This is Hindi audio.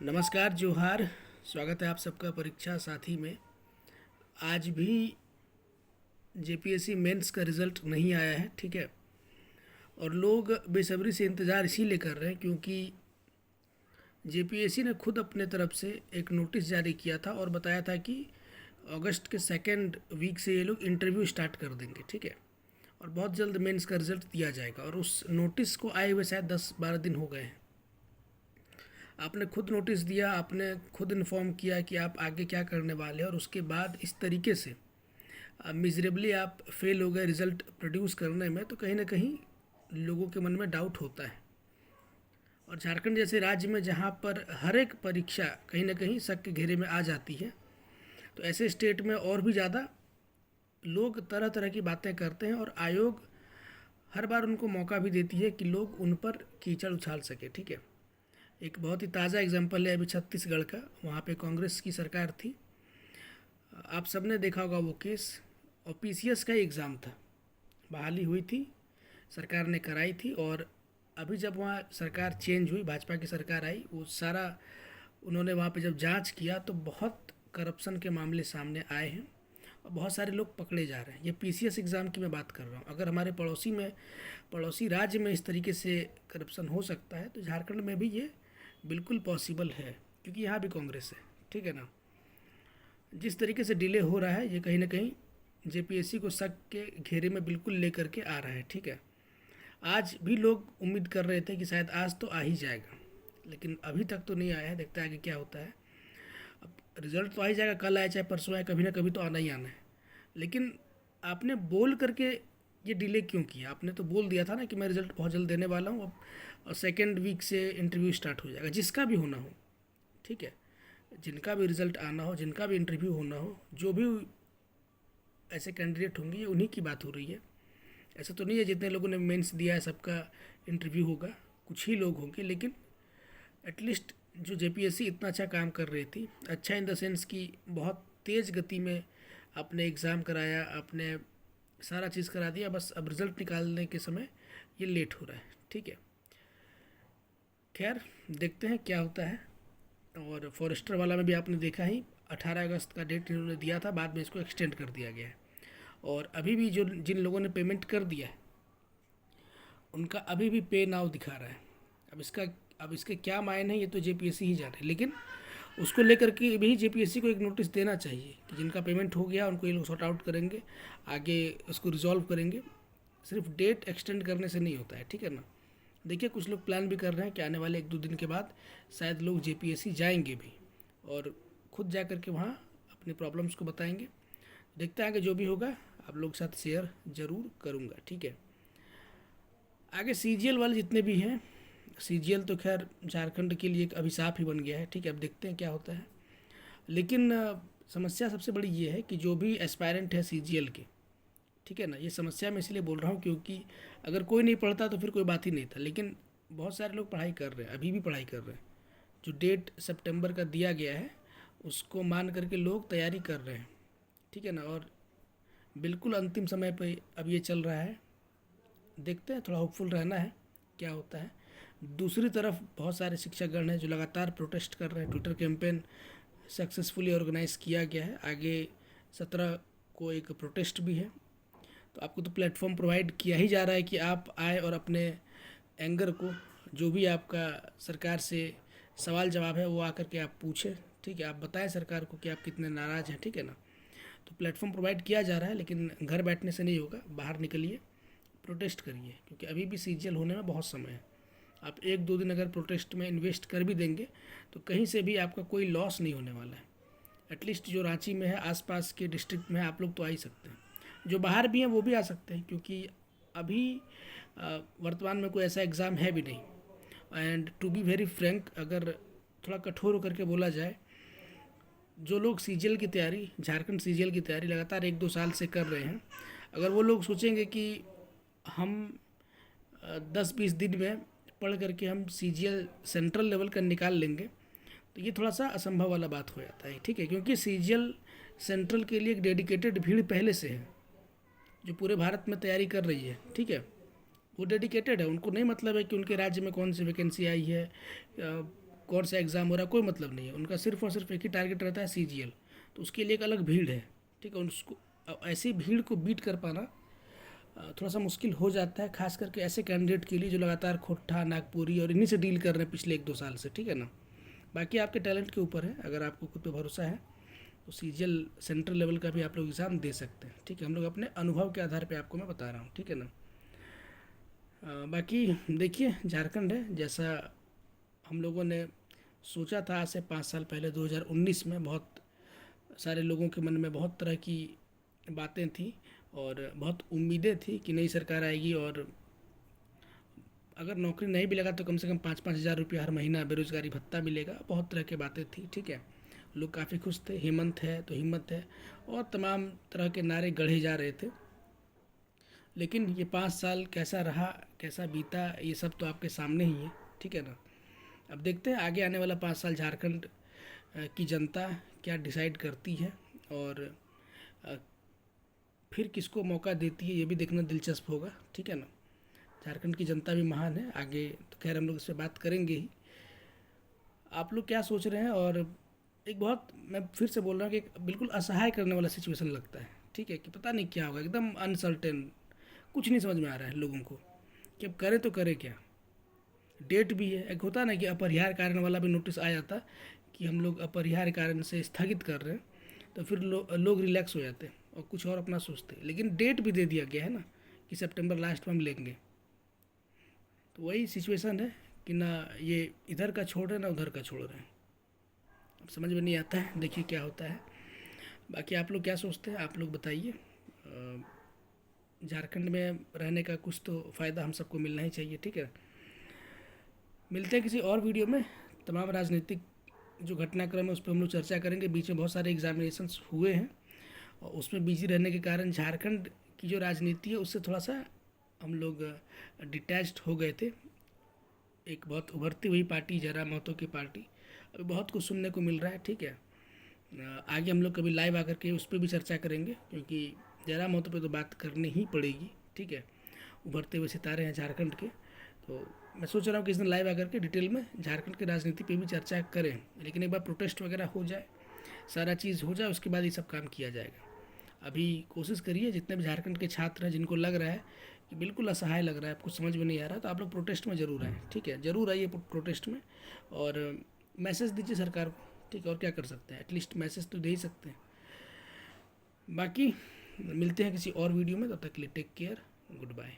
नमस्कार जोहार। स्वागत है आप सबका परीक्षा साथी में। आज भी जेपीएससी मेंस का रिज़ल्ट नहीं आया है, ठीक है। और लोग बेसब्री से इंतज़ार इसीलिए कर रहे हैं क्योंकि जेपीएससी ने खुद अपने तरफ से एक नोटिस जारी किया था और बताया था कि अगस्त के सेकेंड वीक से ये लोग इंटरव्यू स्टार्ट कर देंगे, ठीक है। और बहुत जल्द मेंस का रिज़ल्ट दिया जाएगा और उस नोटिस को आए हुए शायद 10-12 दिन हो गए हैं। आपने खुद नोटिस दिया, आपने खुद इन्फॉर्म किया कि आप आगे क्या करने वाले हैं और उसके बाद इस तरीके से मिजरेबली आप फेल हो गए रिज़ल्ट प्रोड्यूस करने में, तो कहीं ना कहीं लोगों के मन में डाउट होता है। और झारखंड जैसे राज्य में जहाँ पर हर एक परीक्षा कहीं ना कहीं शक के घेरे में आ जाती है, तो ऐसे स्टेट में और भी ज़्यादा लोग तरह तरह की बातें करते हैं और आयोग हर बार उनको मौका भी देती है कि लोग उन पर कीचड़ उछाल सके, ठीक है। एक बहुत ही ताज़ा एग्जांपल है अभी छत्तीसगढ़ का। वहाँ पे कांग्रेस की सरकार थी। आप सबने देखा होगा वो केस, और पीसीएस का ही एग्ज़ाम था, बहाली हुई थी, सरकार ने कराई थी। और अभी जब वहाँ सरकार चेंज हुई, भाजपा की सरकार आई, वो सारा उन्होंने वहाँ पे जब जांच किया तो बहुत करप्शन के मामले सामने आए हैं और बहुत सारे लोग पकड़े जा रहे हैं। ये पीसीएस एग्ज़ाम की मैं बात कर रहा हूँ। अगर हमारे पड़ोसी राज्य में इस तरीके से करप्शन हो सकता है तो झारखंड में भी ये बिल्कुल पॉसिबल है, क्योंकि यहाँ भी कांग्रेस है, ठीक है ना। जिस तरीके से डिले हो रहा है ये कहीं ना कहीं जेपीएससी को शक के घेरे में बिल्कुल लेकर के आ रहा है, ठीक है। आज भी लोग उम्मीद कर रहे थे कि शायद आज तो आ ही जाएगा, लेकिन अभी तक तो नहीं आया है। देखते हैं आगे क्या होता है। अब रिजल्ट तो आ ही जाएगा, कल आए चाहे परसों आए, कभी ना कभी तो आना ही आना है। लेकिन आपने बोल करके ये डिले क्यों किया? आपने तो बोल दिया था ना कि मैं रिज़ल्ट बहुत जल्द देने वाला हूँ, अब और सेकेंड वीक से इंटरव्यू स्टार्ट हो जाएगा, जिसका भी होना हो, ठीक है। जिनका भी रिज़ल्ट आना हो, जिनका भी इंटरव्यू होना हो, जो भी ऐसे कैंडिडेट होंगे, ये उन्हीं की बात हो रही है। ऐसा तो नहीं है जितने लोगों ने मेंस दिया है सबका इंटरव्यू होगा, कुछ ही लोग होंगे। लेकिन एटलीस्ट जो जेपीएससी इतना अच्छा काम कर रही थी, अच्छा इन द सेंस कि बहुत तेज़ गति में आपने एग्ज़ाम कराया, आपने सारा चीज़ करा दिया, बस अब रिज़ल्ट निकालने के समय ये लेट हो रहा है, ठीक है। खैर, देखते हैं क्या होता है। और फॉरेस्टर वाला में भी आपने देखा ही, 18 अगस्त का डेट इन्होंने दिया था, बाद में इसको एक्सटेंड कर दिया गया है। और अभी भी जो जिन लोगों ने पेमेंट कर दिया है उनका अभी भी पे नाउ दिखा रहा है। अब इसके क्या मायने हैं ये तो जेपीएससी ही जाने, लेकिन उसको लेकर के भी जेपीएससी को एक नोटिस देना चाहिए कि जिनका पेमेंट हो गया उनको ये लोग सॉर्ट आउट करेंगे, आगे उसको रिजॉल्व करेंगे। सिर्फ डेट एक्सटेंड करने से नहीं होता है, ठीक है ना। देखिए, कुछ लोग प्लान भी कर रहे हैं कि आने वाले 1-2 दिन के बाद शायद लोग जेपीएससी जाएंगे भी और खुद जा कर के वहाँ अपनी प्रॉब्लम्स को बताएंगे। देखते हैं आगे जो भी होगा, आप लोग के साथ शेयर ज़रूर करूँगा, ठीक है। आगे सीजीएल वाले जितने भी हैं, सीजीएल तो खैर झारखंड के लिए एक अभिशाप ही बन गया है, ठीक है। अब देखते हैं क्या होता है। लेकिन समस्या सबसे बड़ी ये है कि जो भी एस्पायरेंट है सीजीएल के, ठीक है ना, ये समस्या मैं इसलिए बोल रहा हूँ क्योंकि अगर कोई नहीं पढ़ता तो फिर कोई बात ही नहीं था। लेकिन बहुत सारे लोग पढ़ाई कर रहे हैं, अभी भी पढ़ाई कर रहे हैं। जो डेट सितंबर का दिया गया है उसको मान करके लोग तैयारी कर रहे हैं, ठीक है ना। और बिल्कुल अंतिम समय पे अब ये चल रहा है। देखते हैं, थोड़ा होपफुल रहना है क्या होता है। दूसरी तरफ बहुत सारे शिक्षकगण हैं जो लगातार प्रोटेस्ट कर रहे हैं। ट्विटर कैंपेन सक्सेसफुली ऑर्गेनाइज किया गया है। आगे 17 को एक प्रोटेस्ट भी है। तो आपको तो प्लेटफॉर्म प्रोवाइड किया ही जा रहा है कि आप आए और अपने एंगर को, जो भी आपका सरकार से सवाल जवाब है वो आकर के आप पूछें, ठीक है। आप बताएं सरकार को कि आप कितने नाराज़ हैं, ठीक है ना। तो प्लेटफॉर्म प्रोवाइड किया जा रहा है, लेकिन घर बैठने से नहीं होगा, बाहर निकलिए, प्रोटेस्ट करिए, क्योंकि अभी भी सीजीएल होने में बहुत समय है। आप 1-2 दिन अगर प्रोटेस्ट में इन्वेस्ट कर भी देंगे तो कहीं से भी आपका कोई लॉस नहीं होने वाला है। एटलीस्ट जो रांची में है, आसपास के डिस्ट्रिक्ट में है, आप लोग तो आ ही सकते हैं। जो बाहर भी हैं वो भी आ सकते हैं, क्योंकि अभी वर्तमान में कोई ऐसा एग्ज़ाम है भी नहीं। And to be very frank, अगर थोड़ा कठोर होकर के बोला जाए, जो लोग सीजीएल की तैयारी, झारखंड सीजीएल की तैयारी लगातार 1-2 साल से कर रहे हैं, अगर वो लोग सोचेंगे कि हम 10-20 दिन में पढ़ करके हम सीजीएल सेंट्रल लेवल का निकाल लेंगे, तो ये थोड़ा सा असंभव वाला बात हो जाता है, ठीक है। क्योंकि सीजीएल सेंट्रल के लिए एक डेडिकेटेड भीड़ पहले से है जो पूरे भारत में तैयारी कर रही है, ठीक है। वो डेडिकेटेड है, उनको नहीं मतलब है कि उनके राज्य में कौन सी वैकेंसी आई है, कौन सा एग्ज़ाम हो रहा है कोई मतलब नहीं है, उनका सिर्फ और सिर्फ एक ही टारगेट रहता है CGL। तो उसके लिए एक अलग भीड़ है, ठीक है। उसको ऐसी भीड़ को बीट कर पाना थोड़ा सा मुश्किल हो जाता है, खास करके ऐसे कैंडिडेट के लिए जो लगातार खोट्टा, नागपुरी और इन्हीं से डील कर रहे हैं पिछले 1-2 साल से, ठीक है ना। बाकी आपके टैलेंट के ऊपर है, अगर आपको खुद पे भरोसा है तो CGL सेंट्रल लेवल का भी आप लोग एग्ज़ाम दे सकते हैं, ठीक है। हम लोग अपने अनुभव के आधार पे आपको मैं बता रहा हूँ, ठीक है ना। बाकी देखिए, झारखंड है जैसा हम लोगों ने सोचा था आज से 5 साल पहले 2019 में, बहुत सारे लोगों के मन में बहुत तरह की बातें थी और बहुत उम्मीदें थी कि नई सरकार आएगी और अगर नौकरी नहीं भी लगा तो कम से कम 5-5 हज़ार रुपये हर महीना बेरोजगारी भत्ता मिलेगा, बहुत तरह की बातें थी, ठीक है। लोग काफ़ी खुश थे, हेमंत है तो हिम्मत है और तमाम तरह के नारे गढ़े जा रहे थे। लेकिन ये 5 साल कैसा रहा, कैसा बीता, ये सब तो आपके सामने ही है, ठीक है ना। अब देखते हैं आगे आने वाला 5 साल झारखंड की जनता क्या डिसाइड करती है और अ, फिर किसको मौका देती है, ये भी देखना दिलचस्प होगा, ठीक है ना। झारखंड की जनता भी महान है, आगे तो खैर हम लोग इस पर बात करेंगे ही। आप लोग क्या सोच रहे हैं? और एक बहुत, मैं फिर से बोल रहा हूँ कि एक बिल्कुल असहाय करने वाला सिचुएशन लगता है, ठीक है, कि पता नहीं क्या होगा, एकदम अनसर्टेन, कुछ नहीं समझ में आ रहा है लोगों को कि अब करें तो करें क्या। डेट भी है, एक होता है ना कि अपरिहार्य कारण वाला भी नोटिस आ जाता कि हम लोग अपरिहार्य कारण से स्थगित कर रहे हैं, तो फिर लोग रिलैक्स हो जाते हैं और कुछ और अपना सोचते हैं। लेकिन डेट भी दे दिया गया है ना कि सितंबर लास्ट में हम लेंगे, तो वही सिचुएशन है कि ना ये इधर का छोड़ रहे हैं ना उधर का छोड़ रहे हैं। अब समझ में नहीं आता है, देखिए क्या होता है। बाकी आप लोग क्या सोचते हैं, आप लोग बताइए। झारखंड में रहने का कुछ तो फ़ायदा हम सबको मिलना ही चाहिए, ठीक है। मिलते हैं किसी और वीडियो में। तमाम राजनीतिक जो घटनाक्रम है उस पर हम लोग चर्चा करेंगे। बीच में बहुत सारे एग्जामिनेशंस हुए हैं और उसमें बिजी रहने के कारण झारखंड की जो राजनीति है उससे थोड़ा सा हम लोग डिटैच्ड हो गए थे। एक बहुत उभरती हुई पार्टी जयराम महतो की पार्टी, अभी बहुत कुछ सुनने को मिल रहा है, ठीक है। आगे हम लोग कभी लाइव आकर के उस पर भी चर्चा करेंगे क्योंकि जयराम महतो पे तो बात करनी ही पड़ेगी, ठीक है। उभरते हुए सितारे हैं झारखंड के, तो मैं सोच रहा हूँ कि इस दिन लाइव आकर के डिटेल में झारखंड की राजनीति पे भी चर्चा करें। लेकिन एक बार प्रोटेस्ट वगैरह हो जाए, सारा चीज़ हो जाए, उसके बाद ये सब काम किया जाएगा। अभी कोशिश करिए, जितने भी झारखंड के छात्र हैं जिनको लग रहा है कि बिल्कुल असहाय लग रहा है, आपको समझ में नहीं आ रहा, तो आप लोग प्रोटेस्ट में ज़रूर आएँ, ठीक है। ज़रूर आइए प्रोटेस्ट में और मैसेज दीजिए सरकार को, ठीक है। और क्या कर सकते हैं, एटलीस्ट मैसेज तो दे ही सकते हैं। बाकी मिलते हैं किसी और वीडियो में, तब तक के लिए टेक केयर, गुड बाय।